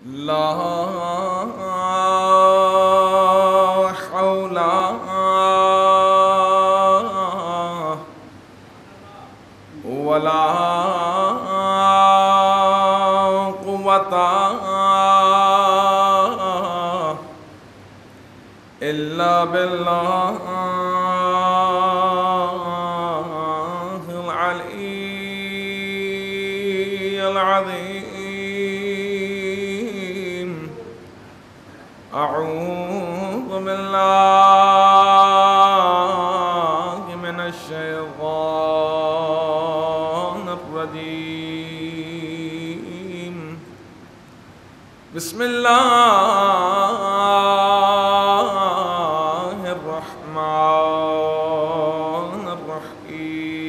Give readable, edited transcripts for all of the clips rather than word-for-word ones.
لا حول ولا قوة إلا بالله العلي العظيم. أعوذ بالله من الشيطان الرجيم. بسم الله الرحمن الرحيم.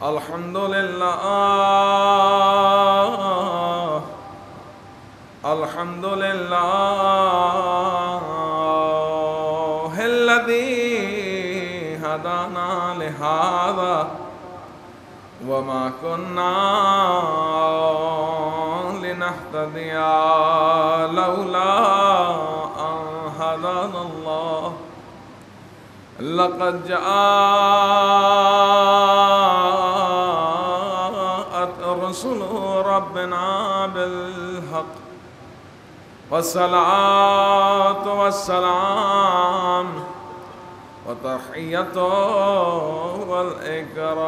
الحمد لله الحمد لله الذي هدانا لهذا وما كنا لنهتدي لولا أن هدانا الله. لقد جاءت رسل ربنا بالحق والصلاة والسلام وتحية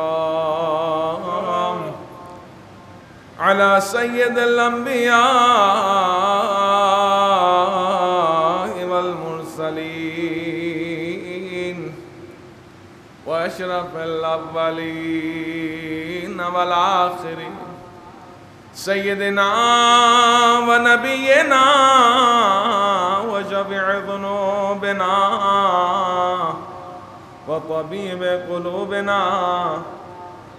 والإكرام على سيد الأنبياء والمرسلين وأشرف الأولين والآخرين سيدنا ونبينا وشفيع ذنوبنا وطبيب قلوبنا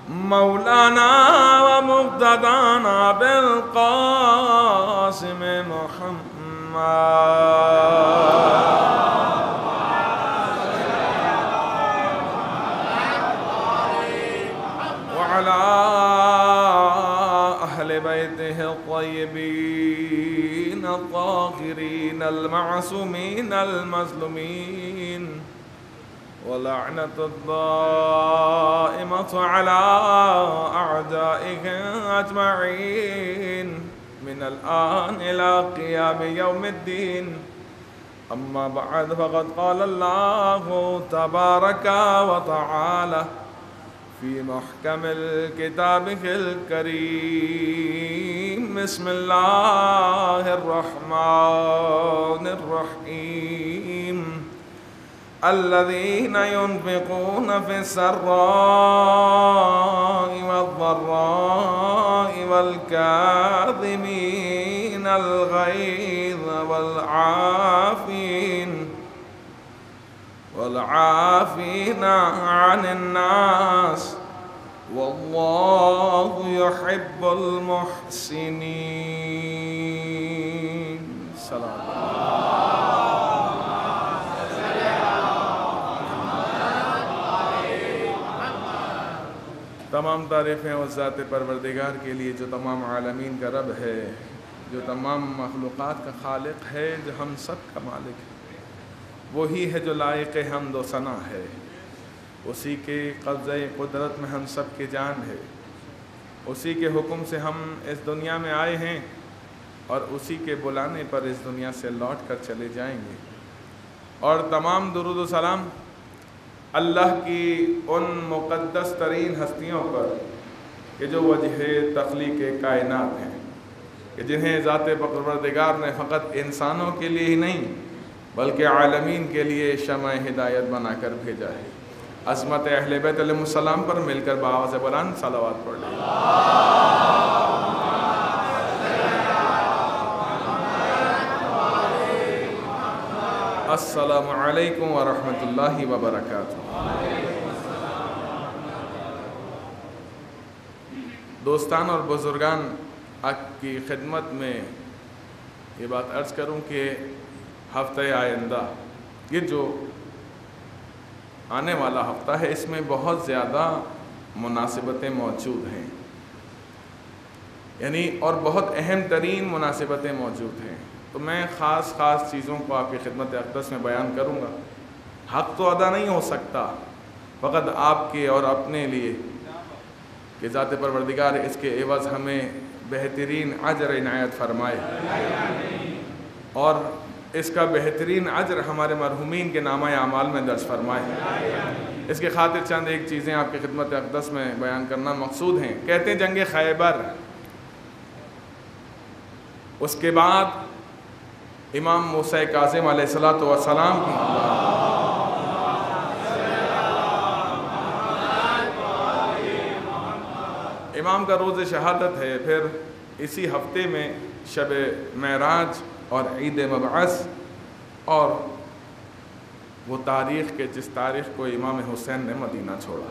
مولانا ومقتدانا بالقاسم محمد وعلى أهل بيته الطيبين الطاهرين المعصومين المظلومين ولعنة الدائمة على أعدائهم أجمعين من الآن إلى قيام يوم الدين. أما بعد فقد قال الله تبارك وتعالى في محكم الكتاب الكريم. بسم الله الرحمن الرحيم. الذين ينفقون في السراء والضراء والكاظمين الغيظ والعافين عن الناس والله يحب المحسنين. سلام. تمام تعریفیں اس ذات پروردگار کے لیے جو تمام عالمین کا رب ہے، جو تمام مخلوقات کا خالق ہے، جو ہم سب کا مالک ہے. وہی ہے جو لائق حمد و ثنا ہے. اسی کے قبضۂ قدرت میں ہم سب کی جان ہے. اسی کے حکم سے ہم اس دنیا میں آئے ہیں اور اسی کے بلانے پر اس دنیا سے لوٹ کر چلے جائیں گے. اور تمام درود و سلام اللہ کی ان مقدس ترین ہستیوں پر کہ جو وجہ تخلیق کائنات ہیں، کہ جنہیں ذات پروردگار نے فقط انسانوں کے لیے ہی نہیں بلکہ عالمین کے لیے شمع ہدایت بنا کر بھیجا ہے. عظمت اہل بیت علیہ السلام پر مل کر بآواز بلند صلوات پڑھ لیں. السلام علیکم ورحمۃ اللہ وبرکاتہ. دوستان اور بزرگان، آپ کی خدمت میں یہ بات عرض کروں کہ ہفتہ آئندہ، یہ جو آنے والا ہفتہ ہے، اس میں بہت زیادہ مناسبتیں موجود ہیں. یعنی اور بہت اہم ترین مناسبتیں موجود ہیں. تو میں خاص چیزوں کو آپ کی خدمت اقدس میں بیان کروں گا. حق تو ادا نہیں ہو سکتا فقط آپ کے اور اپنے لیے کہ ذات پروردگار اس کے عوض ہمیں بہترین اجر عنایت فرمائے اور اس کا بہترین اجر ہمارے مرحومین کے نامہ اعمال میں درج فرمائے. اس کے خاطر چند ایک چیزیں آپ کی خدمت اقدس میں بیان کرنا مقصود ہیں. کہتے ہیں جنگ خیبر، اس کے بعد امام موسیٰ کاظم علیہ السلام کی امام کا روز شہادت ہے. پھر اسی ہفتے میں شب معراج اور عید مبعث اور وہ تاریخ کے جس تاریخ کو امام حسین نے مدینہ چھوڑا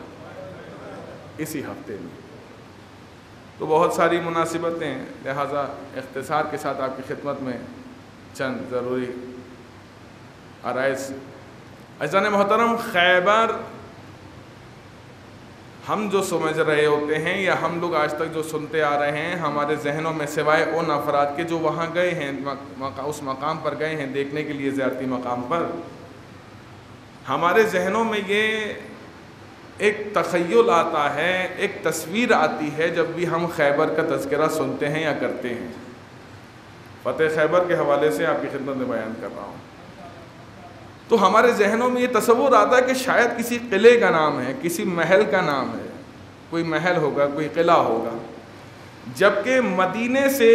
اسی ہفتے میں. تو بہت ساری مناسبتیں، لہٰذا اختصار کے ساتھ آپ کی خدمت میں چند ضروری آرائز. عزیزان محترم، خیبر ہم جو سمجھ رہے ہوتے ہیں یا ہم لوگ آج تک جو سنتے آ رہے ہیں، ہمارے ذہنوں میں سوائے ان افراد کے جو وہاں گئے ہیں، اس مقام پر گئے ہیں دیکھنے کے لیے، زیارتی مقام پر، ہمارے ذہنوں میں یہ ایک تخیل آتا ہے، ایک تصویر آتی ہے جب بھی ہم خیبر کا تذکرہ سنتے ہیں یا کرتے ہیں. فتح خیبر کے حوالے سے آپ کی خدمت میں بیان کر رہا ہوں. تو ہمارے ذہنوں میں یہ تصور آتا ہے کہ شاید کسی قلعے کا نام ہے، کسی محل کا نام ہے، کوئی محل ہوگا، کوئی قلعہ ہوگا. جبکہ مدینے سے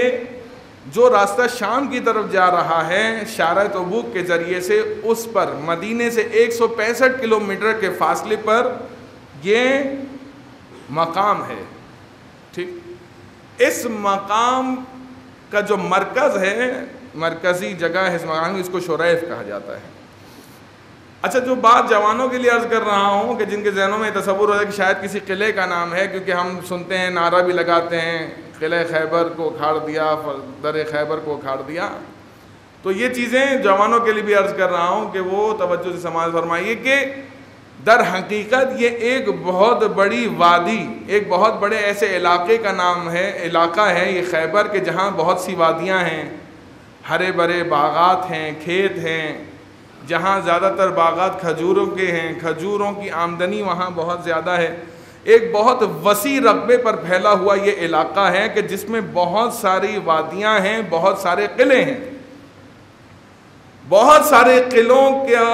جو راستہ شام کی طرف جا رہا ہے شارع تبوک کے ذریعے سے، اس پر مدینے سے 165 کلومیٹر کے فاصلے پر یہ مقام ہے. ٹھیک، اس مقام کا جو مرکز ہے، مرکزی جگہ ہے اس مقام کی، اس کو شریف کہا جاتا ہے. اچھا، جو بات جوانوں کے لیے عرض کر رہا ہوں کہ جن کے ذہنوں میں تصور ہوتا ہے کہ شاید کسی قلعے کا نام ہے، کیونکہ ہم سنتے ہیں، نعرہ بھی لگاتے ہیں، قلعہ خیبر کو اکھاڑ دیا، در خیبر کو اکھاڑ دیا. تو یہ چیزیں جوانوں کے لیے بھی عرض کر رہا ہوں کہ وہ توجہ سے سماعت فرمائیے کہ در حقیقت یہ ایک بہت بڑی وادی، ایک بہت بڑے ایسے علاقے کا نام ہے، علاقہ ہے یہ خیبر، کہ جہاں بہت سی وادیاں ہیں، ہرے بھرے باغات ہیں، کھیت ہیں، جہاں زیادہ تر باغات کھجوروں کے ہیں، کھجوروں کی آمدنی وہاں بہت زیادہ ہے. ایک بہت وسیع رقبے پر پھیلا ہوا یہ علاقہ ہے کہ جس میں بہت ساری وادیاں ہیں، بہت سارے قلعے ہیں. بہت سارے قلعوں کا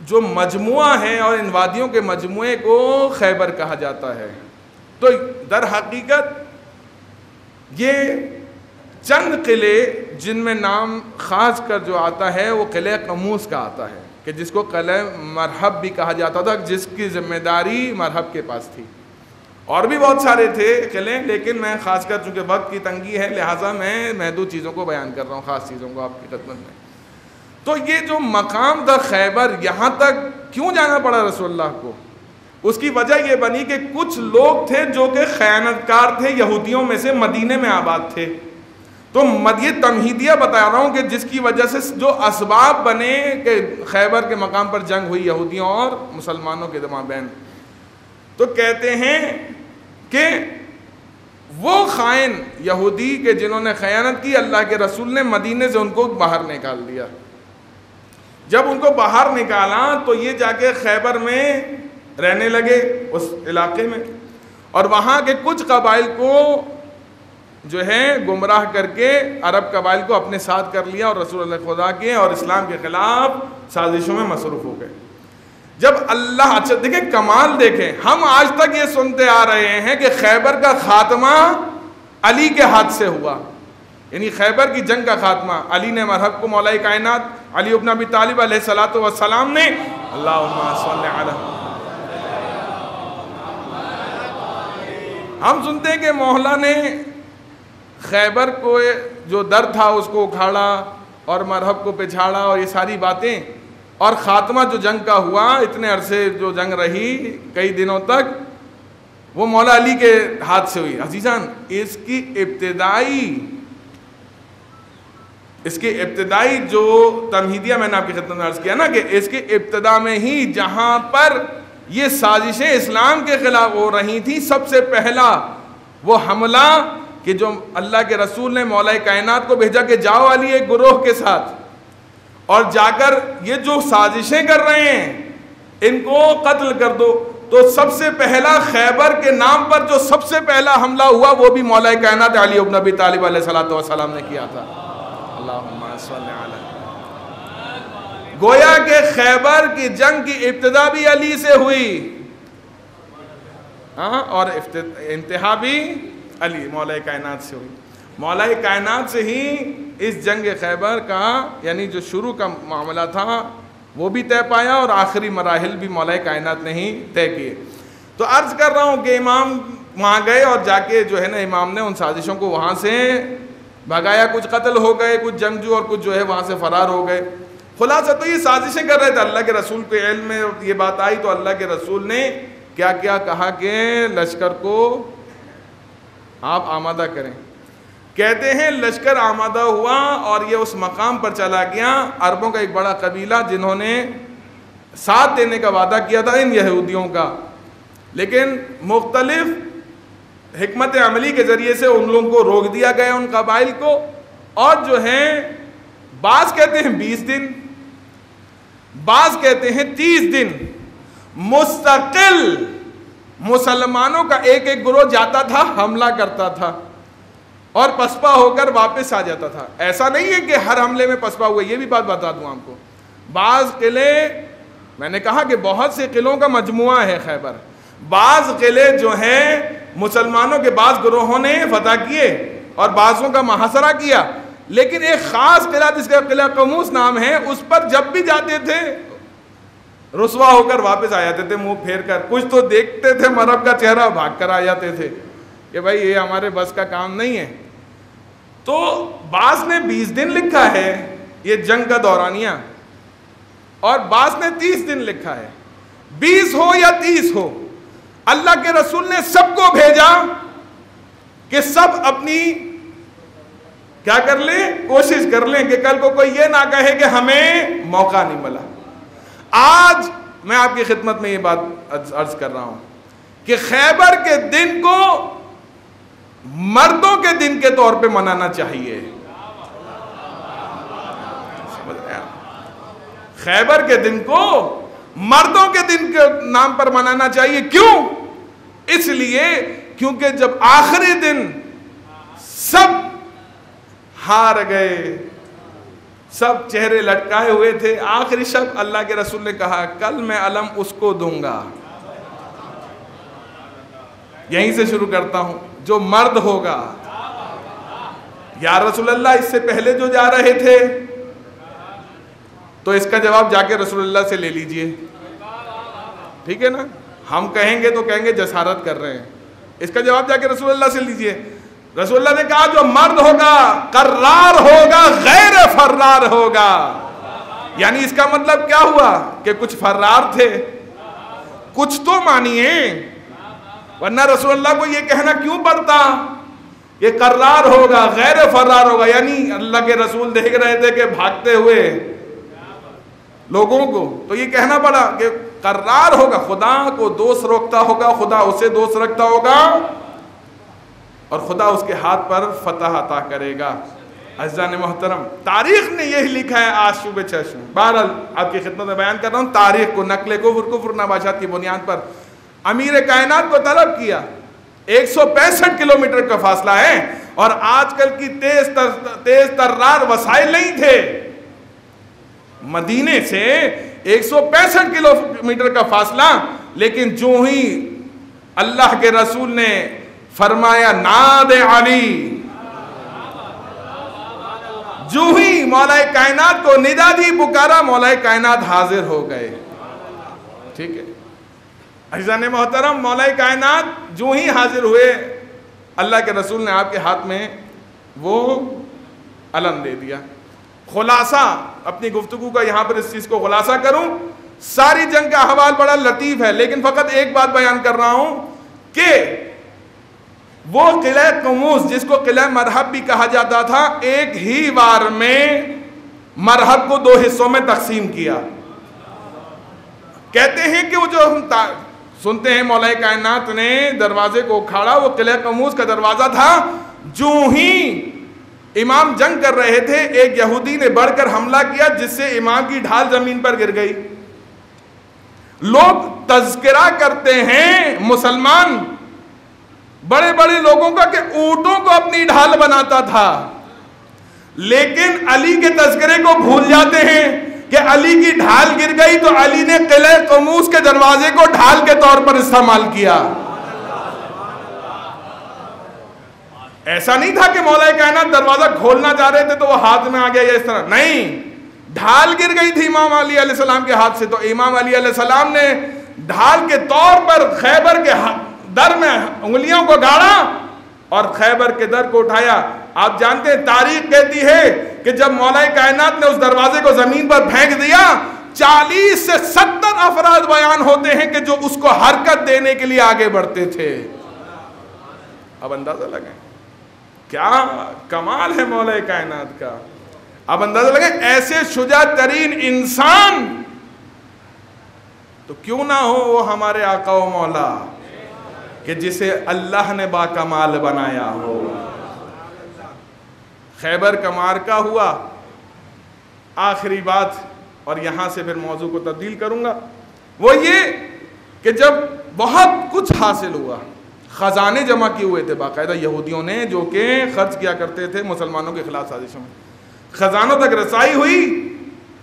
جو مجموعہ ہے اور ان وادیوں کے مجموعے کو خیبر کہا جاتا ہے. تو در حقیقت یہ چند قلعے جن میں نام خاص کر جو آتا ہے وہ قلعہ قموس کا آتا ہے، کہ جس کو قلعہ مرحب بھی کہا جاتا تھا، جس کی ذمہ داری مرحب کے پاس تھی. اور بھی بہت سارے تھے قلعے، لیکن میں خاص کر چونکہ وقت کی تنگی ہے لہٰذا میں محدود چیزوں کو بیان کر رہا ہوں، خاص چیزوں کو آپ کی خدمت میں. تو یہ جو مقام تھا خیبر، یہاں تک کیوں جانا پڑا رسول اللہ کو؟ اس کی وجہ یہ بنی کہ کچھ لوگ تھے جو کہ خیانت کار تھے، یہودیوں میں سے مدینے میں آباد تھے. تو یہ تمہیدیہ بتا رہا ہوں کہ جس کی وجہ سے جو اسباب بنے کہ خیبر کے مقام پر جنگ ہوئی یہودیوں اور مسلمانوں کے مابین. تو کہتے ہیں کہ وہ خائن یہودی کہ جنہوں نے خیانت کی، اللہ کے رسول نے مدینے سے ان کو باہر نکال دیا. جب ان کو باہر نکالا تو یہ جا کے خیبر میں رہنے لگے اس علاقے میں، اور وہاں کے کچھ قبائل کو جو ہے گمراہ کر کے عرب قبائل کو اپنے ساتھ کر لیا اور رسول اللہ خدا کے اور اسلام کے خلاف سازشوں میں مصروف ہو گئے. جب اللہ، اچھا دیکھیں کمال، دیکھیں ہم آج تک یہ سنتے آ رہے ہیں کہ خیبر کا خاتمہ علی کے ہاتھ سے ہوا، یعنی خیبر کی جنگ کا خاتمہ علی نے مرحب کو، مولا کائنات علی ابن ابی طالب علیہ السلام نے، اللہم صلی علی، ہم سنتے ہیں کہ مولا نے خیبر کو جو در تھا اس کو اکھاڑا اور مرحب کو پچھاڑا اور یہ ساری باتیں، اور خاتمہ جو جنگ کا ہوا، اتنے عرصے جو جنگ رہی کئی دنوں تک، وہ مولا علی کے ہاتھ سے ہوئی. عزیزان، اس کی ابتدائی جو تمہیدیہ میں نے آپ کی خدمت میں عرض کیا نا کہ اس کی ابتدا میں ہی جہاں پر یہ سازشیں اسلام کے خلاف ہو رہی تھیں، سب سے پہلا وہ حملہ کہ جو اللہ کے رسول نے مولا کائنات کو بھیجا کہ جاؤ علی ایک گروہ کے ساتھ اور جا کر یہ جو سازشیں کر رہے ہیں ان کو قتل کر دو، تو سب سے پہلا خیبر کے نام پر جو سب سے پہلا حملہ ہوا وہ بھی مولا کائنات علی ابن ابی طالب علیہ الصلوۃ والسلام نے کیا تھا۔ اللہم صلی علی، گویا کہ خیبر کی جنگ کی ابتدا بھی علی سے ہوئی اور انتہا بھی علی مولا کائنات سے ہوئی۔ مولا کائنات سے ہی اس جنگ خیبر کا یعنی جو شروع کا معاملہ تھا وہ بھی طے پایا اور آخری مراحل بھی مولا کائنات نے ہی طے کیے۔ تو عرض کر رہا ہوں کہ امام وہاں گئے اور جا کے جو ہے نا امام نے ان سازشوں کو وہاں سے بھگایا، کچھ قتل ہو گئے، کچھ جنگجو اور کچھ جو ہے وہاں سے فرار ہو گئے۔ خلاصہ تو یہ سازشیں کر رہے تھے، اللہ کے رسول کے علم میں یہ بات آئی تو اللہ کے رسول نے کیا کیا کہا کہ لشکر کو آپ آمادہ کریں۔ کہتے ہیں لشکر آمادہ ہوا اور یہ اس مقام پر چلا گیا، عربوں کا ایک بڑا قبیلہ جنہوں نے ساتھ دینے کا وعدہ کیا تھا ان یہودیوں کا، لیکن مختلف حکمت عملی کے ذریعے سے ان لوگوں کو روک دیا گیا ان قبائل کو، اور جو ہیں بعض کہتے ہیں 20 دن، بعض کہتے ہیں 30 دن مستقل مسلمانوں کا ایک ایک گروہ جاتا تھا، حملہ کرتا تھا اور پسپا ہو کر واپس آ جاتا تھا۔ ایسا نہیں ہے کہ ہر حملے میں پسپا ہوئے، یہ بھی بات بتا دوں آپ کو۔ بعض قلعے، میں نے کہا کہ بہت سے قلعوں کا مجموعہ ہے خیبر، بعض قلعے جو ہیں مسلمانوں کے بعض گروہوں نے فتح کیے اور بعضوں کا محاصرہ کیا، لیکن ایک خاص قلعہ جس کا قلعہ قموس نام ہے، اس پر جب بھی جاتے تھے رسوا ہو کر واپس آ جاتے تھے، منہ پھیر کر۔ کچھ تو دیکھتے تھے مرب کا چہرہ، بھاگ کر آ جاتے تھے کہ بھائی یہ ہمارے بس کا کام نہیں ہے۔ تو بعض نے 20 دن لکھا ہے یہ جنگ کا دورانیہ، اور بعض نے 30 دن لکھا ہے۔ 20 ہو یا 30 ہو، اللہ کے رسول نے سب کو بھیجا کہ سب اپنی کیا کر لیں، کوشش کر لیں کہ کل کو کوئی یہ نہ کہے کہ ہمیں موقع نہیں ملا۔ آج میں آپ کی خدمت میں یہ بات عرض کر رہا ہوں کہ خیبر کے دن کو مردوں کے دن کے طور پہ منانا چاہیے۔ خیبر کے دن کو مردوں کے دن کے نام پر منانا چاہیے۔ کیوں؟ اس لیے کیونکہ جب آخری دن سب ہار گئے، سب چہرے لٹکائے ہوئے تھے، آخری شب اللہ کے رسول نے کہا کل میں علم اس کو دوں گا۔ یہیں سے شروع کرتا ہوں، جو مرد ہوگا۔ یا رسول اللہ اس سے پہلے جو جا رہے تھے، تو اس کا جواب جا کے رسول اللہ سے لے لیجئے، ٹھیک ہے نا؟ ہم کہیں گے تو کہیں گے جسارت کر رہے ہیں، اس کا جواب جا کے رسول اللہ سے لیجئے۔ رسول اللہ نے کہا جو مرد ہوگا قرار ہوگا، غیر فرار ہوگا۔ یعنی اس کا مطلب کیا ہوا کہ کچھ فرار تھے، کچھ تو مانیے، ورنہ رسول اللہ کو یہ کہنا کیوں پڑتا کہ قرار ہوگا غیر فرار ہوگا؟ یعنی اللہ کے رسول دیکھ رہے تھے کہ بھاگتے ہوئے لوگوں کو، تو یہ کہنا پڑا کہ قرار ہوگا، خدا کو دوست روکتا ہوگا، خدا اسے دوست رکھتا ہوگا اور خدا اس کے ہاتھ پر فتح عطا کرے گا۔ عزیزان محترم، تاریخ نے یہی لکھا ہے آشو بے چشم۔ بہرحال آپ کی خدمت میں بیان کر رہا ہوں تاریخ کو، نقل کفر نباشات کی بنیاد پر امیر کائنات کو طلب کیا۔ 165 کلومیٹر کا فاصلہ ہے، اور آج کل کی تیز ترار وسائل نہیں تھے۔ مدینے سے 165 کلومیٹر کا فاصلہ، لیکن جو ہی اللہ کے رسول نے فرمایا ناد علی، جو ہی مولا کائنات کو ندا دی، پکارا، مولا کائنات حاضر ہو گئے۔ ٹھیک ہے عزیزان محترم، مولا کائنات جو ہی حاضر ہوئے، اللہ کے رسول نے آپ کے ہاتھ میں وہ علم دے دیا۔ خلاصہ اپنی گفتگو کا یہاں پر اس چیز کو خلاصہ کروں، ساری جنگ کا احوال بڑا لطیف ہے، لیکن فقط ایک بات بیان کر رہا ہوں کہ وہ قلعہ قموس جس کو قلعہ مرحب بھی کہا جاتا تھا، ایک ہی وار میں مرحب کو 2 حصوں میں تقسیم کیا۔ کہتے ہیں کہ وہ جو ہم سنتے ہیں مولا کائنات نے دروازے کو اکھاڑا، وہ قلعہ قموس کا دروازہ تھا، جو ہی امام جنگ کر رہے تھے ایک یہودی نے بڑھ کر حملہ کیا جس سے امام کی ڈھال زمین پر گر گئی. لوگ تذکرہ کرتے ہیں مسلمان بڑے بڑے لوگوں کا کہ اونٹوں کو اپنی ڈھال بناتا تھا, لیکن علی کے تذکرے کو بھول جاتے ہیں کہ علی کی ڈھال گر گئی تو علی نے قلعہ قموس کے دروازے کو ڈھال کے طور پر استعمال کیا. ایسا نہیں تھا کہ مولا کائنات دروازہ کھولنا چاہ رہے تھے تو وہ ہاتھ میں آ گیا یا اس طرح, نہیں, ڈھال گر گئی تھی امام علی علیہ السلام کے ہاتھ سے, تو امام علی علیہ السلام نے ڈھال کے طور پر خیبر کے در میں انگلیوں کو گاڑا اور خیبر کے در کو اٹھایا. آپ جانتے ہیں تاریخ کہتی ہے کہ جب مولا کائنات نے اس دروازے کو زمین پر پھینک دیا 40 سے 70 افراد بیان ہوتے ہیں کہ جو اس کو حرکت دینے کے لیے آگے بڑھتے تھے. اب اندازہ لگائیں کیا کمال ہے مولا کائنات کا. اب اندازہ لگائیں ایسے شجاع ترین انسان تو کیوں نہ ہو وہ ہمارے آقا و مولا کہ جسے اللہ نے با کمال بنایا ہو. خیبر کا معرکہ ہوا. آخری بات, اور یہاں سے پھر موضوع کو تبدیل کروں گا, وہ یہ کہ جب بہت کچھ حاصل ہوا, خزانے جمع کیے ہوئے تھے باقاعدہ یہودیوں نے جو کہ خرچ کیا کرتے تھے مسلمانوں کے خلاف سازشوں میں, خزانوں تک رسائی ہوئی,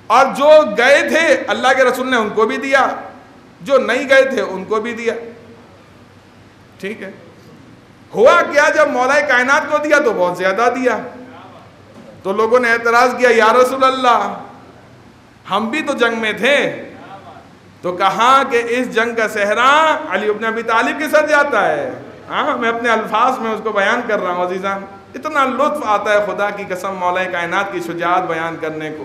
اور جو گئے تھے اللہ کے رسول نے ان کو بھی دیا, جو نہیں گئے تھے ان کو بھی دیا. ٹھیک ہے, ہوا کیا جب مولا کائنات کو دیا تو بہت زیادہ دیا, تو لوگوں نے اعتراض کیا یا رسول اللہ ہم بھی تو جنگ میں تھے. تو کہا کہ اس جنگ کا صحرا علی ابن ابی طالب کے ساتھ جاتا ہے. ہاں میں اپنے الفاظ میں اس کو بیان کر رہا ہوں عزیزان, اتنا لطف آتا ہے خدا کی قسم مولا کائنات کی شجاعت بیان کرنے کو.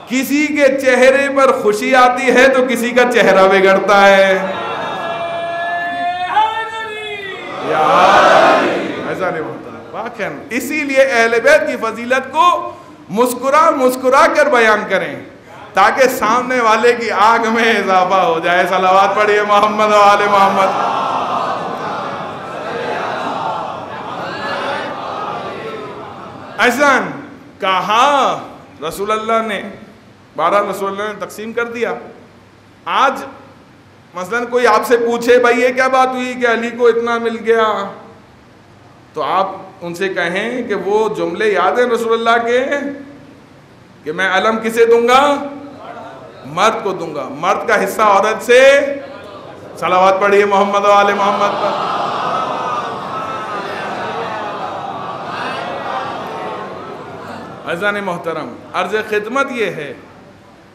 کسی کے چہرے پر خوشی آتی ہے تو کسی کا چہرہ بگڑتا ہے. ایسا نہیں ہوتا واقعا. اسی لیے اہل بیت کی فضیلت کو مسکرا مسکرا کر بیان کریں تاکہ سامنے والے کی آگ میں اضافہ ہو جائے. صلوات پڑھیے محمد و آل محمد. ایسا کہا رسول اللہ نے, 12 رسول اللہ نے تقسیم کر دیا. آج مثلا کوئی آپ سے پوچھے بھائی یہ کیا بات ہوئی کہ علی کو اتنا مل گیا, تو آپ ان سے کہیں کہ وہ جملے یاد ہیں رسول اللہ کے کہ میں علم کسے دوں گا, مرد کو دوں گا, مرد کا حصہ عورت سے. صلوات پڑھیے محمد و آل محمد پر. عزیزان محترم, عرض خدمت یہ ہے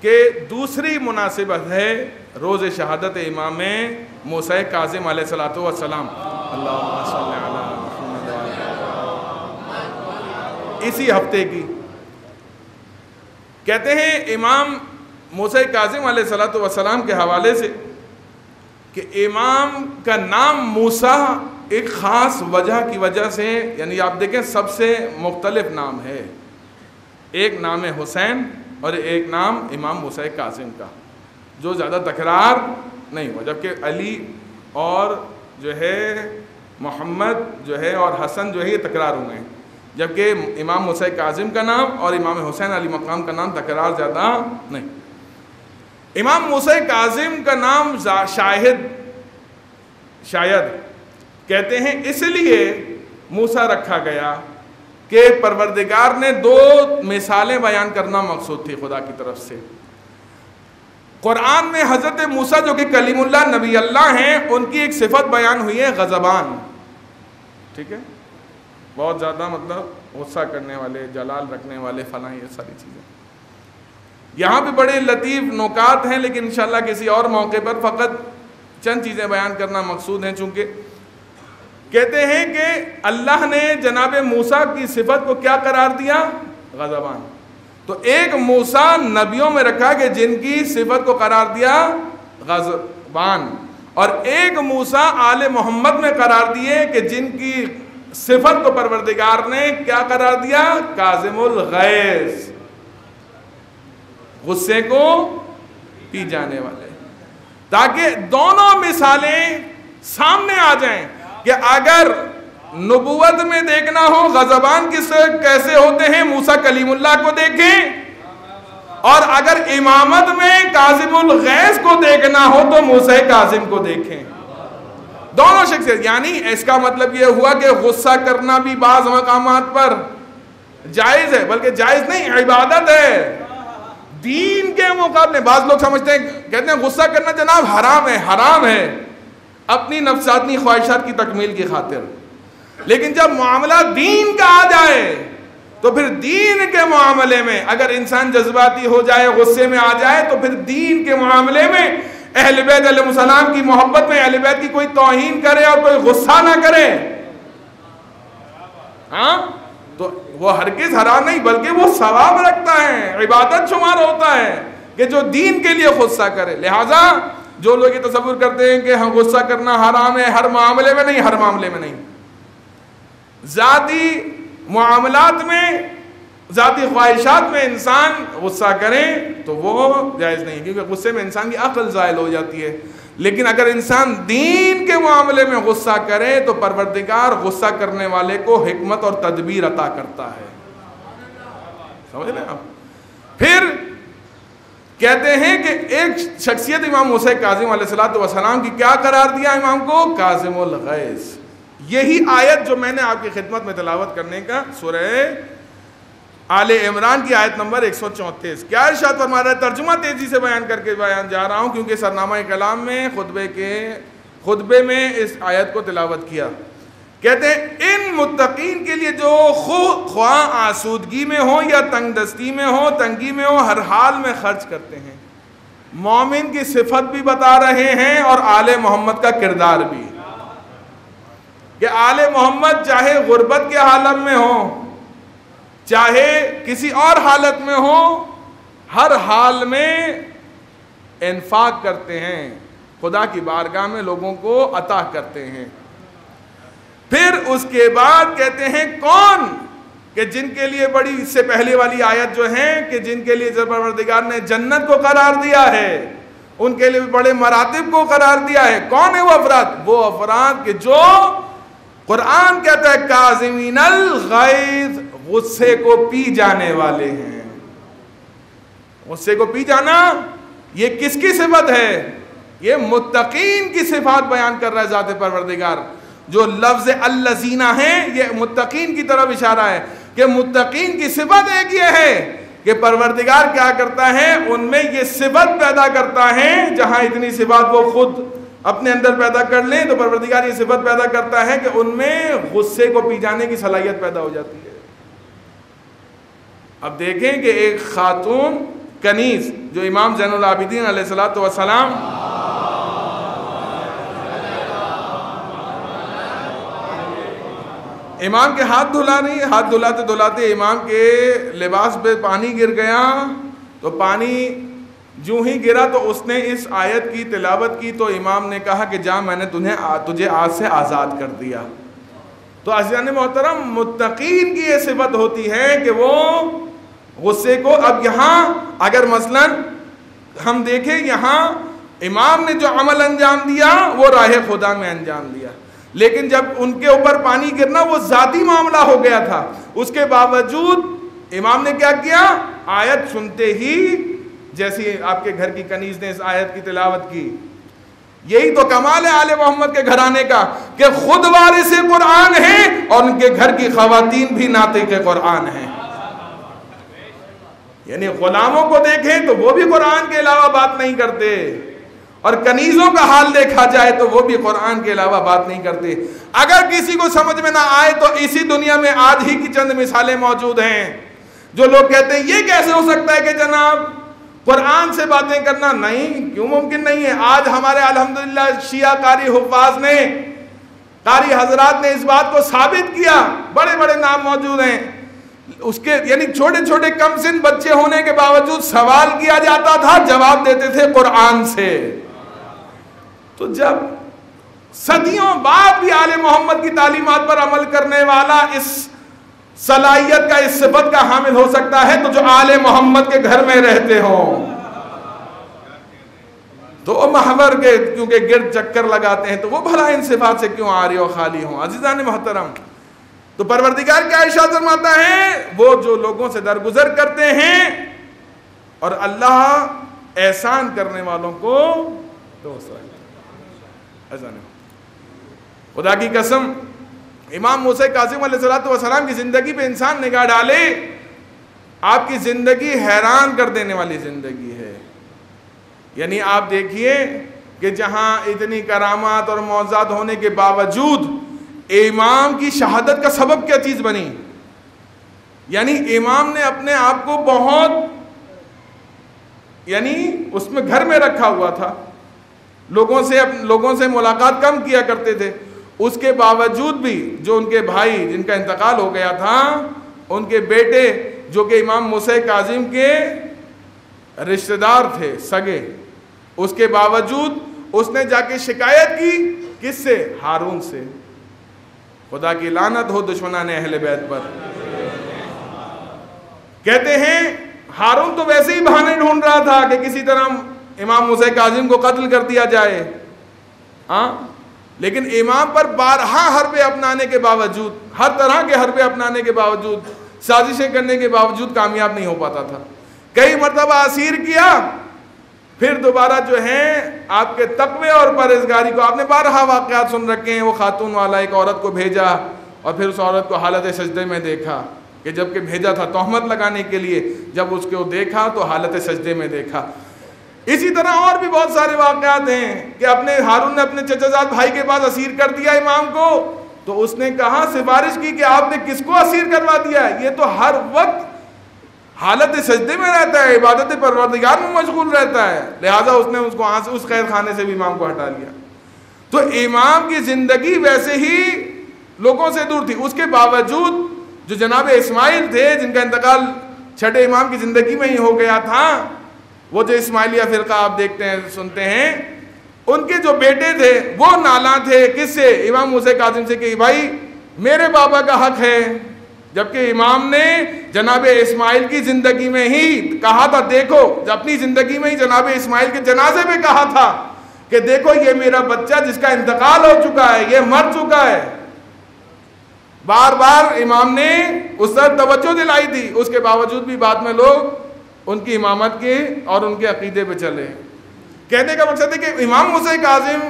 کہ دوسری مناسبت ہے روز شہادت امام موسیٰ کاظم علیہ السلام. اللہم صلی علی محمد و آل محمد. اسی ہفتے کی کہتے ہیں امام موسیٰ کاظم علیہ السلام کے حوالے سے کہ امام کا نام موسیٰ ایک خاص وجہ کی وجہ سے, یعنی آپ دیکھیں سب سے مختلف نام ہے. ایک نام ہے حسین اور ایک نام امام موسیٰ کاظم کا, جو زیادہ تکرار نہیں ہوا, جبکہ علی اور جو ہے محمد جو ہے اور حسن جو ہے یہ تکرار ہوئے ہیں, جبکہ امام موسیٰ کاظم کا نام اور امام حسین علی مقام کا نام تکرار زیادہ نہیں. امام موسیٰ کاظم کا نام شاید کہتے ہیں اس لیے موسیٰ رکھا گیا کہ پروردگار نے 2 مثالیں بیان کرنا مقصود تھی خدا کی طرف سے. قرآن میں حضرت موسیٰ جو کہ کلیم اللہ نبی اللہ ہیں ان کی ایک صفت بیان ہوئی ہے غضبان. ٹھیک ہے, بہت زیادہ مطلب غصہ کرنے والے, جلال رکھنے والے, فلاں, یہ ساری چیزیں. یہاں پہ بڑے لطیف نکات ہیں لیکن انشاءاللہ کسی اور موقع پر فقط چند چیزیں بیان کرنا مقصود ہیں. چونکہ کہتے ہیں کہ اللہ نے جناب موسیٰ کی صفت کو کیا قرار دیا, غضبان. تو ایک موسیٰ نبیوں میں رکھا کہ جن کی صفت کو قرار دیا غضبان, اور ایک موسیٰ آل محمد میں قرار دیے کہ جن کی صفت کو پروردگار نے کیا قرار دیا, کاظم الغیظ, غصے کو پی جانے والے. تاکہ دونوں مثالیں سامنے آ جائیں کہ اگر نبوت میں دیکھنا ہو غضبان کیسے ہوتے ہیں موسیٰ کلیم اللہ کو دیکھیں، اور اگر امامت میں کاظم الغیظ کو دیکھنا ہو تو موسیٰ کاظم کو دیکھیں، دونوں شخصیت. یعنی اس کا مطلب یہ ہوا کہ غصہ کرنا بھی بعض مقامات پر جائز ہے، بلکہ جائز نہیں، عبادت ہے. دین کے مقابلے بعض لوگ سمجھتے ہیں، کہتے ہیں غصہ کرنا جناب حرام ہے اپنی نفسانی خواہشات کی تکمیل کی خاطر. لیکن جب معاملہ دین کا آ جائے تو پھر دین کے معاملے میں اگر انسان جذباتی ہو جائے، غصے میں آ جائے، تو پھر دین کے معاملے میں اہل بیت علیہ السلام کی محبت میں اہل بیت کی کوئی توہین کرے اور کوئی غصہ نہ کرے، ہاں تو وہ ہرگز حرام نہیں، بلکہ وہ ثواب رکھتا ہے، عبادت شمار ہوتا ہے کہ جو دین کے لیے غصہ کرے. لہٰذا جو لوگ یہ تصور کرتے ہیں کہ ہم غصہ کرنا حرام ہے ہر معاملے میں، نہیں، ہر معاملے میں نہیں. ذاتی معاملات میں، ذاتی خواہشات میں انسان غصہ کرے تو وہ جائز نہیں، کیونکہ غصے میں انسان کی عقل زائل ہو جاتی ہے. لیکن اگر انسان دین کے معاملے میں غصہ کرے تو پروردگار غصہ کرنے والے کو حکمت اور تدبیر عطا کرتا ہے. سمجھ رہے ہیں آپ؟ پھر کہتے ہیں کہ ایک شخصیت امام موسیٰ کاظم علیہ السلام کی کیا قرار دیا امام کو؟ کاظم الغیظ. یہی آیت جو میں نے آپ کی خدمت میں تلاوت کرنے کا سورہ آل عمران کی آیت نمبر 134 کیا ارشاد فرما رہا ہے؟ ترجمہ تیزی سے بیان کر کے جا رہا ہوں کیونکہ سرنامہ کلام میں خطبے میں اس آیت کو تلاوت کیا. کہتے ہیں ان متقین کے لیے جو خواہ آسودگی میں ہو یا تنگ دستی میں ہو، تنگی میں ہو، ہر حال میں خرچ کرتے ہیں. مومن کی صفت بھی بتا رہے ہیں اور آل محمد کا کردار بھی، کہ آل محمد چاہے غربت کے حالت میں ہو، چاہے کسی اور حالت میں ہو، ہر حال میں انفاق کرتے ہیں، خدا کی بارگاہ میں لوگوں کو عطا کرتے ہیں. پھر اس کے بعد کہتے ہیں کون کہ جن کے لیے بڑی اس سے پہلے والی آیت جو ہے کہ جن کے لیے پروردگار نے جنت کو قرار دیا ہے، ان کے لیے بڑے مراتب کو قرار دیا ہے. کون ہے وہ افراد؟ وہ افراد کہ جو قرآن کہتا ہے کاظمین الغیظ، غصے کو پی جانے والے ہیں. غصے کو پی جانا یہ کس کی صفت ہے؟ یہ متقین کی صفات بیان کر رہا ہے ذات پروردگار. جو لفظ الذین ہیں یہ متقین کی طرف اشارہ ہے کہ متقین کی صفت ایک یہ ہے کہ پروردگار کیا کرتا ہے، ان میں یہ صفت پیدا کرتا ہے. جہاں اتنی صفات وہ خود اپنے اندر پیدا کر لیں تو پروردگار یہ صفت پیدا کرتا ہے کہ ان میں غصے کو پی جانے کی صلاحیت پیدا ہو جاتی ہے. اب دیکھیں کہ ایک خاتون کنیز جو امام زین العابدین علیہ السلام امام کے ہاتھ دھلا رہی ہے، ہاتھ دھلاتے دھلاتے امام کے لباس پہ پانی گر گیا، تو پانی جو ہی گرا تو اس نے اس آیت کی تلاوت کی تو امام نے کہا کہ جا میں نے تجھے آج سے آزاد کر دیا. تو عزیزان محترم متقین کی یہ صفت ہوتی ہے کہ وہ غصے کو، اب یہاں اگر مثلا ہم دیکھیں یہاں امام نے جو عمل انجام دیا وہ راہ خدا میں انجام دیا، لیکن جب ان کے اوپر پانی گرنا وہ ذاتی معاملہ ہو گیا تھا. اس کے باوجود امام نے کیا کیا؟ آیت سنتے ہی جیسی آپ کے گھر کی کنیز نے اس آیت کی تلاوت کی. یہی تو کمال ہے آل محمد کے گھرانے کا کہ خود وارث قرآن ہیں اور ان کے گھر کی خواتین بھی ناطق قرآن ہیں. یعنی غلاموں کو دیکھیں تو وہ بھی قرآن کے علاوہ بات نہیں کرتے، اور کنیزوں کا حال دیکھا جائے تو وہ بھی قرآن کے علاوہ بات نہیں کرتے. اگر کسی کو سمجھ میں نہ آئے تو اسی دنیا میں آج ہی کی چند مثالیں موجود ہیں جو لوگ کہتے ہیں یہ کیسے ہو سکتا ہے کہ جناب قرآن سے باتیں کرنا نہیں، کیوں ممکن نہیں ہے. آج ہمارے الحمدللہ شیعہ قاری حفاظ نے، قاری حضرات نے اس بات کو ثابت کیا، بڑے بڑے نام موجود ہیں. اس کے یعنی چھوٹے چھوٹے کم سن بچے ہونے کے باوجود سوال کیا جاتا تھا، جواب دیتے تھے قرآن سے. تو جب صدیوں بعد بھی آل محمد کی تعلیمات پر عمل کرنے والا اس صلاحیت کا، اس صفت کا حامل ہو سکتا ہے تو جو آل محمد کے گھر میں رہتے ہوں. تو وہ محور کے کیونکہ گرد چکر لگاتے ہیں، تو وہ بھلا ان صفات سے کیوں عاری و خالی ہوں؟ عزیزان محترم، تو پروردگار کیا ارشاد فرماتا ہے؟ وہ جو لوگوں سے درگزر کرتے ہیں اور اللہ احسان کرنے والوں کو دوست رکھتا ہے۔ خدا کی قسم، امام موسیٰ کاظم علیہ السلام کی زندگی پہ انسان نگاہ ڈالے، آپ کی زندگی حیران کر دینے والی زندگی ہے۔ یعنی آپ دیکھیے کہ جہاں اتنی کرامات اور معجزات ہونے کے باوجود امام کی شہادت کا سبب کیا چیز بنی؟ یعنی امام نے اپنے آپ کو بہت اس میں گھر میں رکھا ہوا تھا، لوگوں سے ملاقات کم کیا کرتے تھے، اس کے باوجود بھی جو ان کے بھائی جن کا انتقال ہو گیا تھا، ان کے بیٹے جو کہ امام موسیٰ کاظم کے رشتہ دار تھے سگے، اس کے باوجود اس نے جا کے شکایت کی کس سے؟ ہارون سے۔ خدا کی لعنت ہو دشمنان اہل بیت پر۔ کہتے ہیں ہارون تو ویسے ہی بہانے ڈھونڈ رہا تھا کہ کسی طرح امام موسیٰ کاظم کو قتل کر دیا جائے، لیکن امام پر بارہا حربے اپنانے کے باوجود، ہر طرح کے حربے اپنانے کے باوجود، سازشیں کرنے کے باوجود کامیاب نہیں ہو پاتا تھا۔ کئی مرتبہ اسیر کیا، پھر دوبارہ جو ہیں آپ کے تقوی اور پرہیزگاری کو، آپ نے بارہا واقعات سن رکھے ہیں، وہ خاتون والا ایک عورت کو بھیجا اور پھر اس عورت کو حالت سجدے میں دیکھا، کہ جب کہ بھیجا تھا تہمت لگانے کے لیے، جب اس کو دیکھا تو حالت سجدے میں دیکھا۔ اسی طرح اور بھی بہت سارے واقعات ہیں کہ ہارون نے اپنے چچا زاد بھائی کے پاس اسیر کر دیا امام کو، تو اس نے کہا، سفارش کی کہ آپ نے کس کو اسیر کروا دیا ہے؟ یہ تو ہر وقت حالت سجدے میں رہتا ہے، عبادت پروردگار میں مشغول رہتا ہے، لہٰذا اس نے اس کو اس قید خانے سے بھی امام کو ہٹا لیا۔ تو امام کی زندگی ویسے ہی لوگوں سے دور تھی، اس کے باوجود جو جناب اسماعیل تھے جن کا انتقال چھٹے امام کی زندگی میں ہی ہو گیا تھا، وہ جو اسماعیلیہ فرقہ آپ دیکھتے ہیں سنتے ہیں، ان کے جو بیٹے تھے وہ نالاں تھے کس سے؟ امام موسیٰ کاظم سے، کہ بھائی میرے بابا کا حق ہے، جبکہ امام نے جناب اسماعیل کی زندگی میں ہی کہا تھا، دیکھو اپنی زندگی میں ہی جناب اسماعیل کے جنازے میں کہا تھا کہ دیکھو یہ میرا بچہ جس کا انتقال ہو چکا ہے، یہ مر چکا ہے۔ بار بار امام نے اس پر توجہ دلائی تھی، اس کے باوجود بھی بعد میں لوگ ان کی امامت کے اور ان کے عقیدے پہ چلے۔ کہنے کا مقصد ہے کہ امام موسیٰ کاظم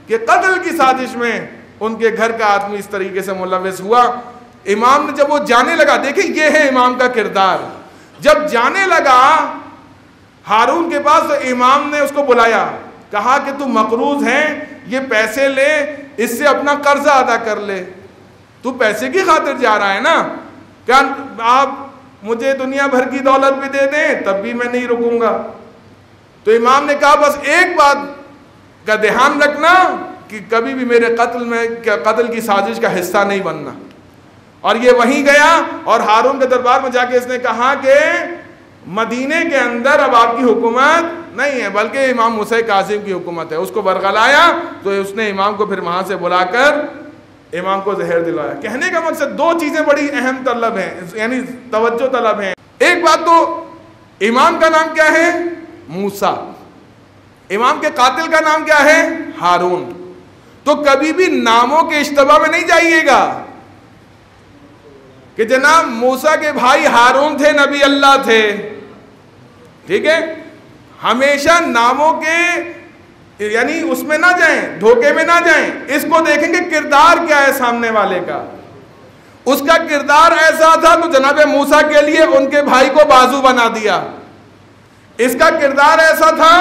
کے قتل کی سازش میں ان کے گھر کا آدمی اس طریقے سے ملوث ہوا۔ امام نے جب وہ جانے لگا، دیکھیں یہ ہے امام کا کردار، جب جانے لگا ہارون کے پاس تو امام نے اس کو بلایا، کہا کہ تو مقروض ہیں، یہ پیسے لے، اس سے اپنا قرضہ ادا کر لے، تو پیسے کی خاطر جا رہا ہے نا، کیا آپ مجھے دنیا بھر کی دولت بھی دے دیں تب بھی میں نہیں رکوں گا۔ تو امام نے کہا بس ایک بات کا دھیان رکھنا کہ کبھی بھی میرے قتل کی سازش کا حصہ نہیں بننا۔ اور یہ وہیں گیا اور ہارون کے دربار میں جا کے اس نے کہا کہ مدینے کے اندر اب آپ کی حکومت نہیں ہے بلکہ امام موسیٰ کاظم کی حکومت ہے۔ اس کو برگلایا تو اس نے امام کو پھر وہاں سے بلا کر امام کو زہر دلایا۔ کہنے کا مقصد دو چیزیں بڑی اہم طلب ہیں، یعنی توجہ طلب ہیں۔ ایک بات تو امام کا نام کیا ہے؟ موسیٰ، امام کے قاتل کا نام کیا ہے؟ ہارون۔ تو کبھی بھی ناموں کے اشتباہ میں نہیں جائیے گا کہ جناب موسیٰ کے بھائی ہارون تھے، نبی اللہ تھے، ٹھیک ہے؟ ہمیشہ ناموں کے یعنی اس میں نہ جائیں، دھوکے میں نہ جائیں، اس کو دیکھیں کہ کردار کیا ہے سامنے والے کا۔ اس کا کردار ایسا تھا تو جناب موسیٰ کے لیے ان کے بھائی کو بازو بنا دیا۔ اس کا کردار ایسا تھا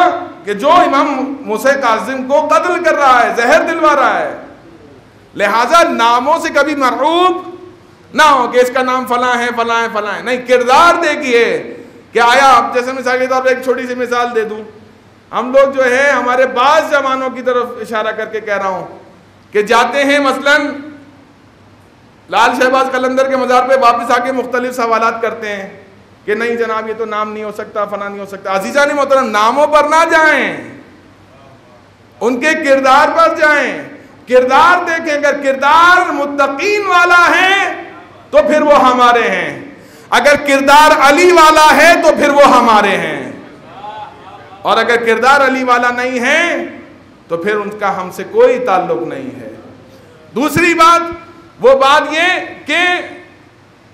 کہ جو امام موسیٰ کاظم کو قتل کر رہا ہے، زہر دلوا رہا ہے، لہٰذا ناموں سے کبھی مرعوب نہ ہو کہ اس کا نام فلاں ہے فلاں ہے فلاں ہے، نہیں، کردار دیکھیے کہ آیا آپ جیسے مثال کے طور پر ایک چھوٹی سی مثال دے دوں، ہم لوگ جو ہے ہمارے بعض جوانوں کی طرف اشارہ کر کے کہہ رہا ہوں کہ جاتے ہیں مثلاً لال شہباز قلندر کے مزار پہ، واپس آ کے مختلف سوالات کرتے ہیں کہ نہیں جناب یہ تو نام نہیں ہو سکتا، فلاں نہیں ہو سکتا۔ عزیزان محترم، ناموں پر نہ جائیں، ان کے کردار پر جائیں، کردار دیکھیں، اگر کردار متقین والا ہے تو پھر وہ ہمارے ہیں، اگر کردار علی والا ہے تو پھر وہ ہمارے ہیں۔ اور اگر کردار علی والا نہیں ہے تو پھر ان کا ہم سے کوئی تعلق نہیں ہے۔ دوسری بات، وہ بات یہ کہ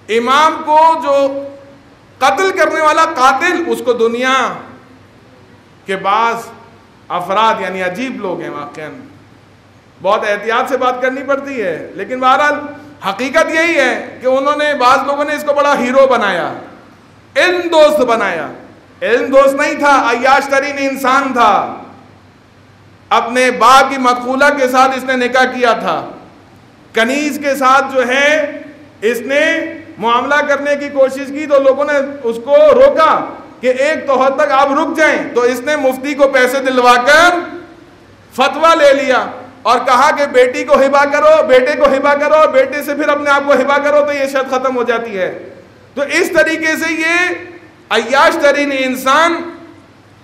امام کو جو قتل کرنے والا قاتل، اس کو دنیا کے بعض افراد یعنی عجیب لوگ ہیں، واقعاً بہت احتیاط سے بات کرنی پڑتی ہے، لیکن بہرحال حقیقت یہی ہے کہ انہوں نے، بعض لوگوں نے اس کو بڑا ہیرو بنایا، علم دوست بنایا۔ علم دوست نہیں تھا، عیاش ترین انسان تھا، اپنے باپ کی مدخولہ کے ساتھ اس نے نکاح کیا تھا، کنیز کے ساتھ جو ہے اس نے معاملہ کرنے کی کوشش کی، تو لوگوں نے اس کو روکا کہ ایک توحد تک آپ رک جائیں، تو اس نے مفتی کو پیسے دلوا کر فتویٰ لے لیا اور کہا کہ بیٹی کو ہبہ کرو، بیٹے کو ہبہ کرو، اور بیٹے سے پھر اپنے آپ کو ہبہ کرو تو یہ شرط ختم ہو جاتی ہے۔ تو اس طریقے سے یہ عیاش ترین انسان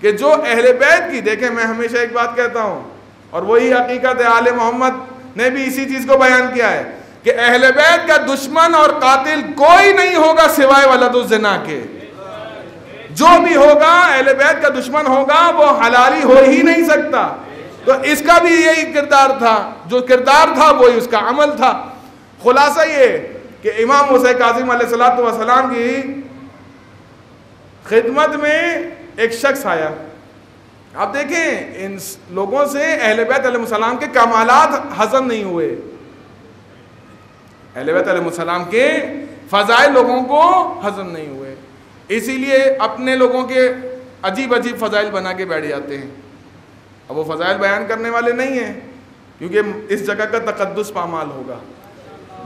کہ جو اہل بیت کی، دیکھیں میں ہمیشہ ایک بات کہتا ہوں اور وہی حقیقت ہے، آل محمد نے بھی اسی چیز کو بیان کیا ہے کہ اہل بیت کا دشمن اور قاتل کوئی نہیں ہوگا سوائے ولد الزنا کے۔ جو بھی ہوگا اہل بیت کا دشمن ہوگا وہ حلالی ہو ہی نہیں سکتا۔ تو اس کا بھی یہی کردار تھا، جو کردار تھا وہی اس کا عمل تھا۔ خلاصہ یہ کہ امام حسین کاظم علیہ السلام کی خدمت میں ایک شخص آیا۔ آپ دیکھیں ان لوگوں سے اہل بیت علیہ السلام کے کمالات ہضم نہیں ہوئے، اہل بیت علیہ السلام کے فضائل لوگوں کو ہضم نہیں ہوئے، اسی لیے اپنے لوگوں کے عجیب عجیب فضائل بنا کے بیٹھ جاتے ہیں۔ اب وہ فضائل بیان کرنے والے نہیں ہیں کیونکہ اس جگہ کا تقدس پامال ہوگا۔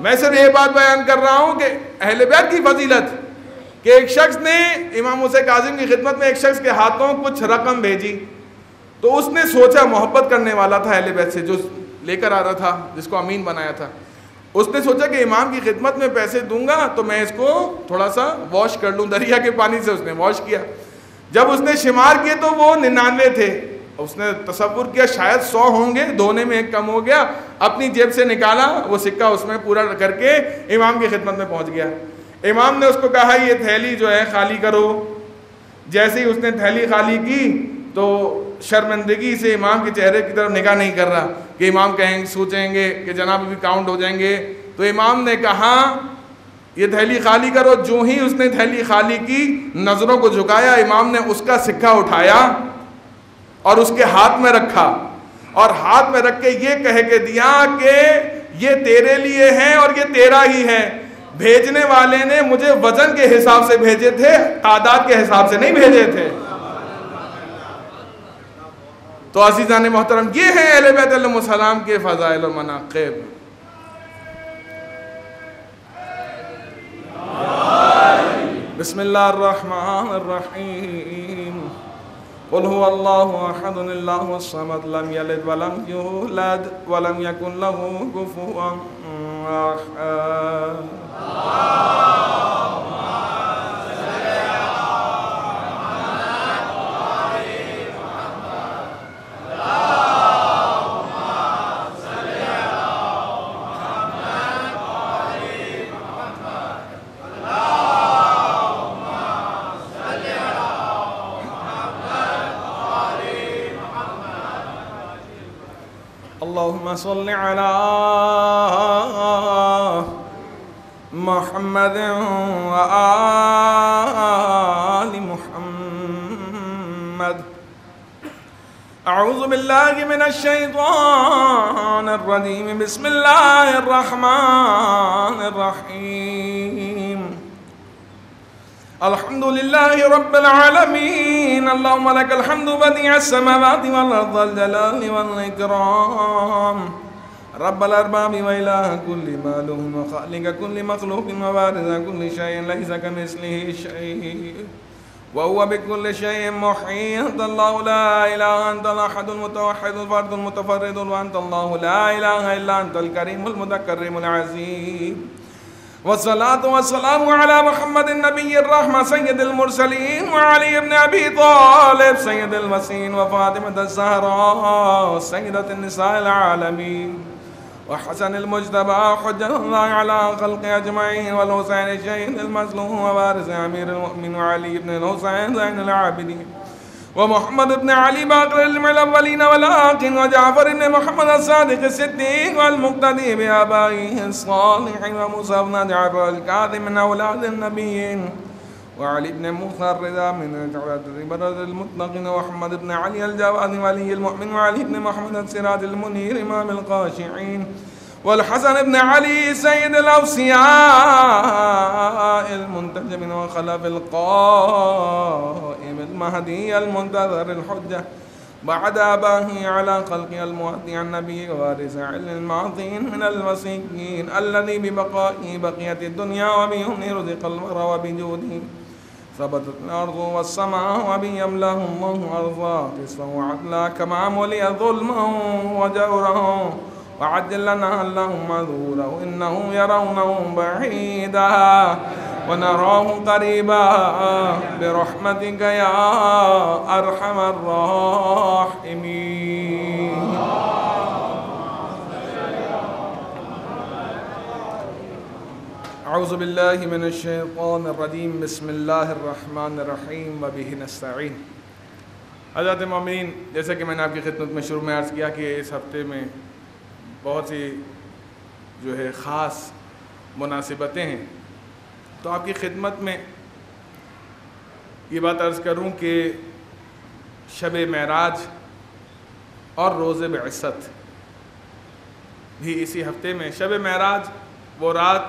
میں صرف یہ بات بیان کر رہا ہوں کہ اہل بیت کی فضیلت کہ ایک شخص نے امام حسین کاظم کی خدمت میں ایک شخص کے ہاتھوں کچھ رقم بھیجی، تو اس نے سوچا، محبت کرنے والا تھا اہل بیت سے جو لے کر آ رہا تھا، جس کو امین بنایا تھا، اس نے سوچا کہ امام کی خدمت میں پیسے دوں گا تو میں اس کو تھوڑا سا واش کر لوں، دریا کے پانی سے اس نے واش کیا۔ جب اس نے شمار کیے تو وہ 99 تھے، اس نے تصور کیا شاید 100 ہوں گے، دھونے میں ایک کم ہو گیا، اپنی جیب سے نکالا وہ سکہ، اس میں پورا کر کے امام کی خدمت میں پہنچ گیا۔ امام نے اس کو کہا یہ تھیلی جو ہے خالی کرو۔ جیسے ہی اس نے تھیلی خالی کی تو شرمندگی سے امام کے چہرے کی طرف نگاہ نہیں کر رہا کہ امام کہیں سوچیں گے کہ جناب ابھی کاؤنٹ ہو جائیں گے، تو امام نے کہا یہ تھیلی خالی کرو۔ جو ہی اس نے تھیلی خالی کی، نظروں کو جھکایا، امام نے اس کا سکہ اٹھایا اور اس کے ہاتھ میں رکھا، اور ہاتھ میں رکھ کے یہ کہہ کے دیا کہ یہ تیرے لیے ہے اور یہ تیرا ہی ہے۔ بھیجنے والے نے مجھے وزن کے حساب سے بھیجے تھے، تعداد کے حساب سے نہیں بھیجے تھے۔ تو عزیزان محترم، یہ ہیں اہل بیت علیہ السلام کے فضائل و مناقب۔ بسم اللہ الرحمن الرحیم۔ قل هو الله احد الله الصمد لم يلد ولم يولد ولم يكن له كفوا احد۔ اللهم صل على محمد وآل محمد۔ اعوذ باللہ من الشیطان الرجیم، بسم اللہ الرحمن الرحیم۔ الحمد لله رب العالمين، اللهم لك الحمد بديع السماوات والأرض الجلال والإكرام، رب الأرباب وإله كل معلوم وخالق كل مخلوق ووارث كل شيء ليس كمثله شيء وهو بكل شيء محيط، الله لا إله أنت الأحد المتوحد الفرد المتفرد، وأنت الله لا إله إلا أنت الكريم المتكرم العظيم، والصلاة والسلام على محمد النبي الرحمة سيد المرسلين، وعلي بن أبي طالب سيد المسين، وفاطمة الزهراء سيدة النساء العالمين، وحسن المجتبى حجة الله على خلق أجمعين، والحسين الشهيد المظلوم ووارث أمير المؤمنين، وعلي بن الحسين زين العابدين، ومحمد بن علي باقر الأولين والآخرين وجعفر بن محمد الصادق الصديق والمقتدي بآبائه الصالحين وموسى بن جعفر الكاظم من أولاد النبيين وعلي بن موسى الرضا من برد المطلقين ومحمد بن علي الجواد ولي المؤمن وعلي بن محمد السراج المنير إمام الخاشعين والحسن بن علي سيد الأوصياء المنتجب وخلف القائم المهدي المنتظر الحجة بعد أباه على خلق المؤدي النبي وارث علم المعطين من المسيكين الذي ببقائه بقيت الدنيا وبيمنه رزق المرء وبجوده ثبتت الأرض والسماء وبي يملأ الله أرضا قسطا وعدلا كما ملئ ظلما وجورا وعجل لنا اللهم ظهوره إنه يرونه بعيدا ونراه قريبا برحمتك يا أرحم الراحمين. اعوذ باللہ من الشیطان الرجیم بسم اللہ الرحمن الرحیم وبہ نستعین. حضرات مومنین، جیسا کہ میں نے آپ کی خدمت میں شروع میں عرض کیا کہ اس ہفتے میں بہت سی جو ہے خاص مناسبتیں ہیں، تو آپ کی خدمت میں یہ بات عرض کروں کہ شب معراج اور روز بعثت بھی اسی ہفتے میں. شب معراج وہ رات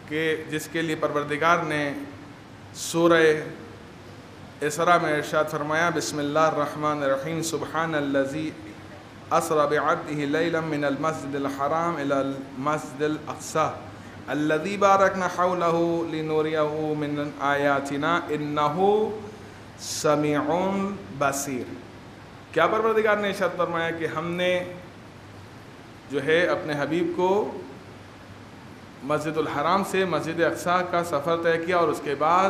کہ جس کے لیے پروردگار نے سورہ اسراء میں ارشاد فرمایا بسم اللہ الرحمن الرحیم سبحان الذی اسری بعبدہ لیلا من المسجد الحرام الى المسجد الاقصی الذی بارکنا حولہ لنوریہ من آیاتنا انہ سمیع بصیر. کیا پروردگار نے ارشاد فرمایا کہ ہم نے جو ہے اپنے حبیب کو مسجد الحرام سے مسجد اقصی کا سفر طے کیا اور اس کے بعد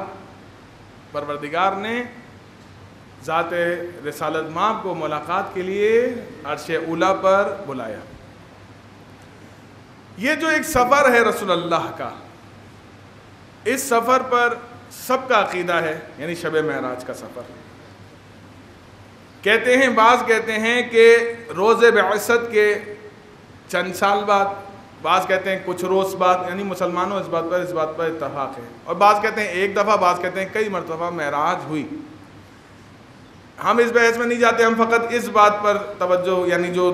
پروردگار نے ذات رسالت مآب کو ملاقات کے لیے عرش اولی پر بلایا. یہ جو ایک سفر ہے رسول اللہ کا، اس سفر پر سب کا عقیدہ ہے، یعنی شب معراج کا سفر. کہتے ہیں، بعض کہتے ہیں کہ روز بعثت کے چند سال بعد، بعض کہتے ہیں کچھ روز بعد، یعنی مسلمانوں اس بات پر اتفاق ہے، اور بعض کہتے ہیں ایک دفعہ، بعض کہتے ہیں کئی مرتبہ معراج ہوئی. ہم اس بحث میں نہیں جاتے، ہم فقط اس بات پر توجہ، یعنی جو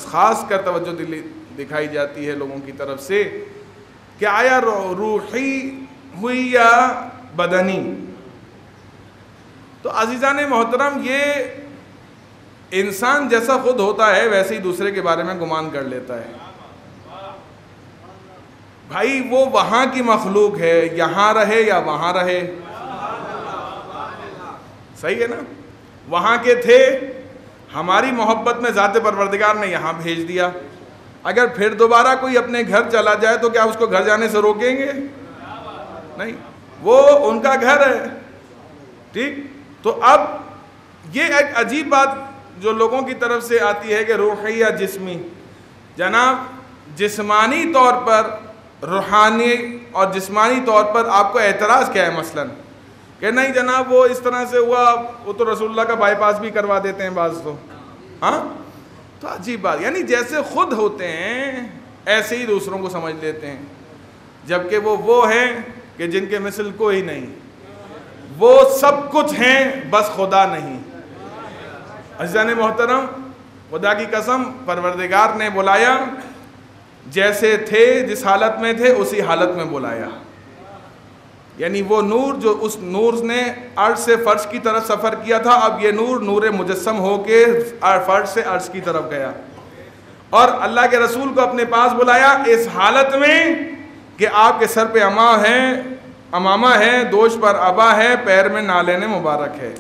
خاص کر توجہ دکھائی جاتی ہے لوگوں کی طرف سے کہ آیا روحی ہوئی یا بدنی. تو عزیزان محترم، یہ انسان جیسا خود ہوتا ہے ویسے ہی دوسرے کے بارے میں گمان کر لیتا ہے. بھائی وہ وہاں کی مخلوق ہے، یہاں رہے یا وہاں رہے، صحیح ہے نا؟ وہاں کے تھے، ہماری محبت میں ذات پروردگار نے یہاں بھیج دیا. اگر پھر دوبارہ کوئی اپنے گھر چلا جائے تو کیا اس کو گھر جانے سے روکیں گے؟ نہیں، وہ ان کا گھر ہے. ٹھیک، تو اب یہ ایک عجیب بات جو لوگوں کی طرف سے آتی ہے کہ روحی یا جسمی. جناب، جسمانی طور پر، روحانی اور جسمانی طور پر آپ کو اعتراض کیا ہے؟ مثلا کہ نہیں جناب وہ اس طرح سے ہوا، وہ تو رسول اللہ کا بائی پاس بھی کروا دیتے ہیں بعض تو. ہاں، تو عجیب بات، یعنی جیسے خود ہوتے ہیں ایسے ہی دوسروں کو سمجھ لیتے ہیں، جبکہ وہ ہیں کہ جن کے مثل کوئی نہیں، وہ سب کچھ ہیں بس خدا نہیں. عزیزان محترم، خدا کی قسم، پروردگار نے بلایا، جیسے تھے، جس حالت میں تھے اسی حالت میں بلایا. یعنی وہ نور جو اس نور نے عرش سے فرش کی طرف سفر کیا تھا، اب یہ نور مجسم ہو کے فرش سے عرش کی طرف گیا، اور اللہ کے رسول کو اپنے پاس بلایا اس حالت میں کہ آپ کے سر پہ امامہ ہے، دوش پر عبا ہے، پیر میں نالین مبارک ہے.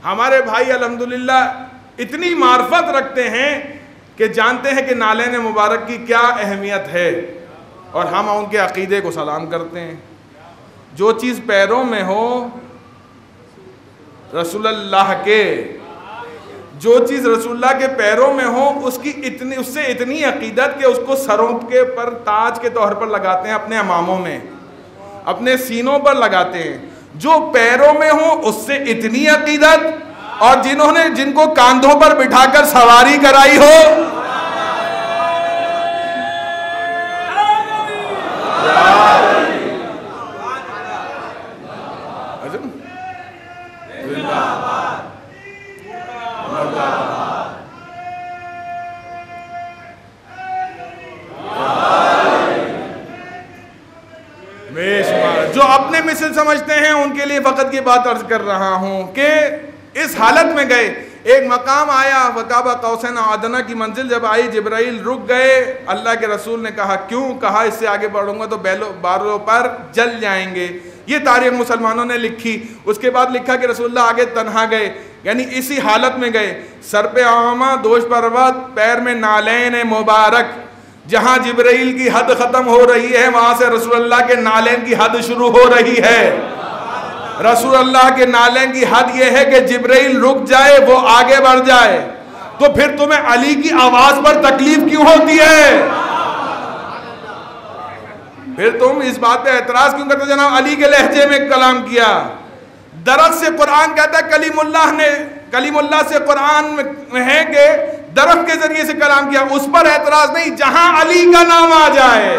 ہمارے بھائی الحمدللہ اتنی معرفت رکھتے ہیں کہ جانتے ہیں کہ نالین مبارک کی کیا اہمیت ہے، اور ہم ان کے عقیدے کو سلام کرتے ہیں. جو چیز پیروں میں ہو رسول اللہ کے، جو چیز رسول اللہ کے پیروں میں ہو اس سے اتنی عقیدت کہ اس کو سروں کے پر تاج کے طور پر لگاتے ہیں، اپنے اماموں میں، اپنے سینوں پر لگاتے ہیں. جو پیروں میں ہو اس سے اتنی عقیدت اور جن کو کاندھوں پر بٹھا کر سواری کرائی ہو. جو اپنے مثل سمجھتے ہیں ان کے لیے فقط یہ بات عرض کر رہا ہوں کہ اس حالت میں گئے. ایک مقام آیا وقاب قوسین ادنیٰ کی منزل جب آئی, جبرائیل رک گئے. اللہ کے رسول نے کہا کیوں؟ کہا اس سے آگے بڑھوں گا تو باروں پر جل جائیں گے. یہ تاریخ مسلمانوں نے لکھی. اس کے بعد لکھا کہ رسول اللہ آگے تنہا گئے, یعنی اسی حالت میں گئے. سر پہ عامہ, دوش پروت, پیر میں نالین مبارک. جہاں جبرائیل کی حد ختم ہو رہی ہے وہاں سے رسول اللہ کے نالین کی حد شروع ہو رہی ہے. رسول اللہ کے نالین کی حد یہ ہے کہ جبرائیل رک جائے, وہ آگے بڑھ جائے. تو پھر تمہیں علی کی آواز پر تکلیف کیوں ہوتی ہے؟ پھر تم اس بات پہ اعتراض کیوں کرتے جناب علی کے لہجے میں کلام کیا؟ درخت سے قرآن کہتا ہے کلیم اللہ سے قرآن میں ہے کہ درخت کے ذریعے سے کلام کیا. اس پر اعتراض نہیں, جہاں علی کا نام آ جائے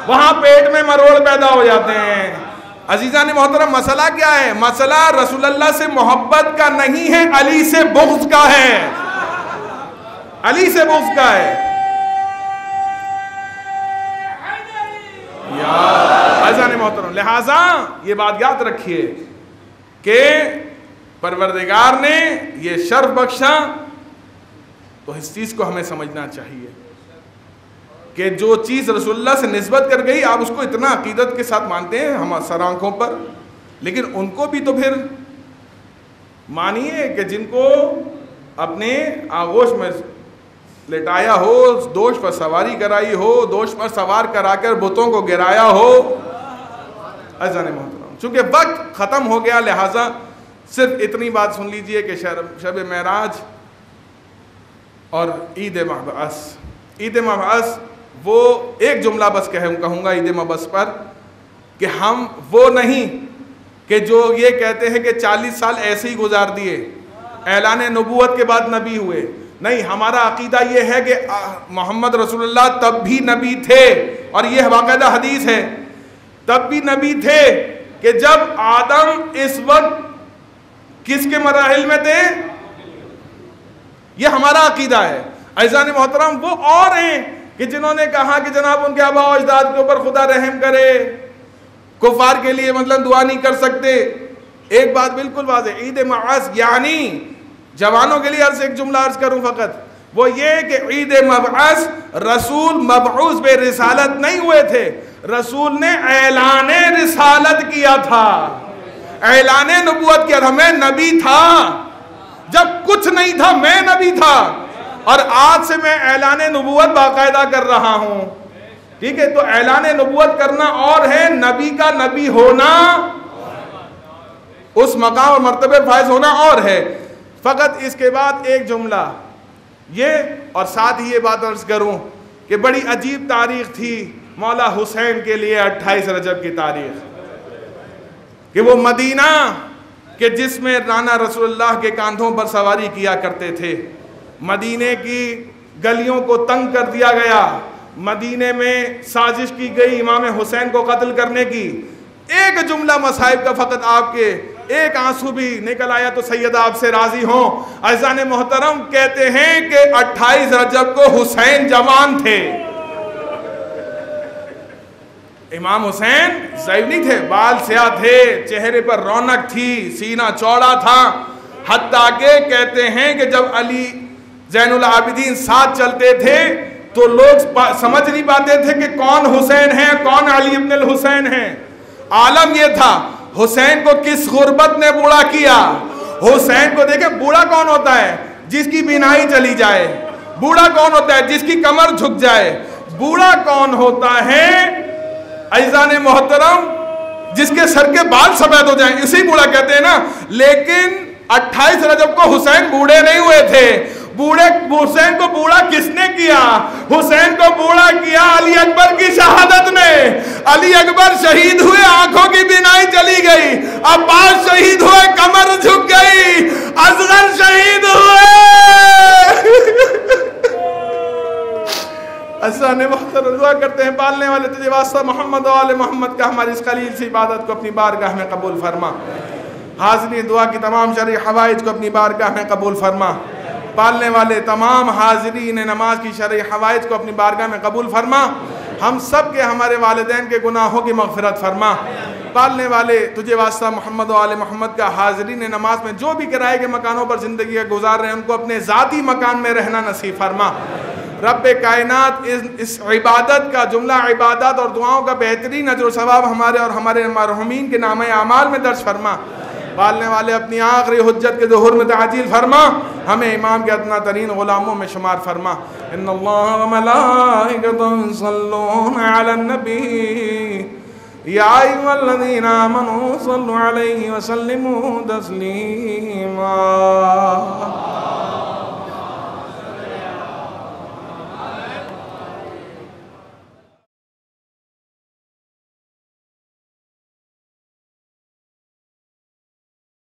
وہاں پیٹ میں مروڑ پیدا ہو جاتے ہیں. عزیزان محترم, مسئلہ کیا ہے؟ مسئلہ رسول اللہ سے محبت کا نہیں ہے, علی سے بغض کا ہے. علی سے بغض کا ہے. عزیزان محترم, لہٰذا یہ بات یاد رکھیے کہ پروردگار نے یہ شرف بخشا تو اس چیز کو ہمیں سمجھنا چاہیے کہ جو چیز رسول اللہ سے نسبت کر گئی آپ اس کو اتنا عقیدت کے ساتھ مانتے ہیں ہم سر آنکھوں پر, لیکن ان کو بھی تو پھر مانیے کہ جن کو اپنے آغوش میں لٹایا ہو, دوش پر سواری کرائی ہو, دوش پر سوار کرا کر بتوں کو گرایا ہو. عزیزان محترم, چونکہ وقت ختم ہو گیا لہٰذا صرف اتنی بات سن لیجئے کہ شب معراج اور عید مبعث وہ ایک جملہ بس کہوں گا عید مبعث پر کہ ہم وہ نہیں کہ جو یہ کہتے ہیں کہ 40 سال ایسے ہی گزار دیے, اعلان نبوت کے بعد نبی ہوئے. نہیں, ہمارا عقیدہ یہ ہے کہ محمد رسول اللہ تب بھی نبی تھے, اور یہ باقاعدہ حدیث ہے, تب بھی نبی تھے کہ جب آدم اس وقت کس کے مراحل میں تھے. یہ ہمارا عقیدہ ہے. عزیزان محترم, وہ اور ہیں کہ جنہوں نے کہا کہ جناب ان کے آباء و اجداد کے اوپر خدا رحم کرے, کفار کے لیے مطلب دعا نہیں کر سکتے. ایک بات بالکل واضح, عید مبعث یعنی جوانوں کے لیے ایک جملہ عرض کروں فقط, وہ یہ کہ عید مبعث رسول مبعوث بے رسالت نہیں ہوئے تھے, رسول نے اعلان رسالت کیا تھا, اعلان نبوت کیا تھا. میں نبی تھا جب کچھ نہیں تھا, میں نبی تھا, اور آج سے میں اعلان نبوت باقاعدہ کر رہا ہوں. ٹھیک ہے, تو اعلان نبوت کرنا اور ہے, نبی کا نبی ہونا, اس مقام اور مرتبے فائز ہونا اور ہے. فقط اس کے بعد ایک جملہ یہ, اور ساتھ ہی یہ بات عرض کروں کہ بڑی عجیب تاریخ تھی مولا حسین کے لیے 28 رجب کی تاریخ, کہ وہ مدینہ کہ جس میں رانا رسول اللہ کے کاندھوں پر سواری کیا کرتے تھے, مدینے کی گلیوں کو تنگ کر دیا گیا, مدینے میں سازش کی گئی امام حسین کو قتل کرنے کی. ایک جملہ مصائب کا فقط آپ کے ایک آنسو بھی نکل آیا تو سیدہ آپ سے راضی ہوں. عزیزان محترم, کہتے ہیں کہ 28 رجب کو حسین جوان تھے. امام حسین ضعیف نہیں تھے, بال سیاہ تھے, چہرے پر رونق تھی, سینہ چوڑا تھا. حتیٰ کہ کہتے ہیں کہ جب علی زین العابدین ساتھ چلتے تھے تو لوگ سمجھ نہیں پاتے تھے کہ کون حسین ہے, کون علی ابن الحسین ہیں. عالم یہ تھا حسین کو کس غربت نے بوڑھا کیا. حسین کو دیکھیں, بوڑھا کون ہوتا ہے؟ جس کی بینائی چلی جائے. بوڑھا کون ہوتا ہے؟ جس کی کمر جھک جائے. بوڑھا کون ہوتا ہے عزیزان محترم؟ جس کے سر کے بال سفید ہو جائیں, اسی بوڑھا کہتے ہیں نا. لیکن 28 رجب کو حسین بوڑھے نہیں ہوئے تھے. حسین کو بوڑھا کس نے کیا؟ حسین کو بوڑھا کیا علی اکبر کی شہادت نے. علی اکبر شہید ہوئے, آنکھوں کی بینائی چلی گئی. عباس شہید ہوئے, کمر جھک گئی. اللہ نے بہتر دعا کرتے ہیں پالنے والے تجھے واسطہ محمد و آل محمد کا ہماری اس قلیل سی عبادت کو اپنی بارگاہ میں قبول فرما. حاضرین دعا کی تمام شرعی حوائج کو اپنی بارگاہ میں قبول فرما. پالنے والے تمام حاضرین نماز کی شرعی حوائج کو اپنی بارگاہ میں قبول فرما. ہم سب کے ہمارے والدین کے گناہوں کی مغفرت فرما. پالنے والے تجھے واسطہ محمد و آل محمد کا حاضرین نماز میں جو بھی کرائے کے مکانوں پر زندگی گزار رہے ہیں ان کو اپنے ذاتی مکان میں رہنا نصیب فرما. رب کائنات اس عبادت کا جملہ عبادات اور دعاؤں کا بہترین اجر و ثواب ہمارے اور ہمارے مرحومین کے نامہ اعمال میں درج فرما. پالنے والے اپنی آخری حجت کے ظہور میں تعجیل فرما. ہمیں امام کے ادنا ترین غلاموں میں شمار فرما. ان اللہ و ملائکتہ یصلون علی النبی یا ایھا الذین آمنوا صلوا علیہ وسلموا تسلیما.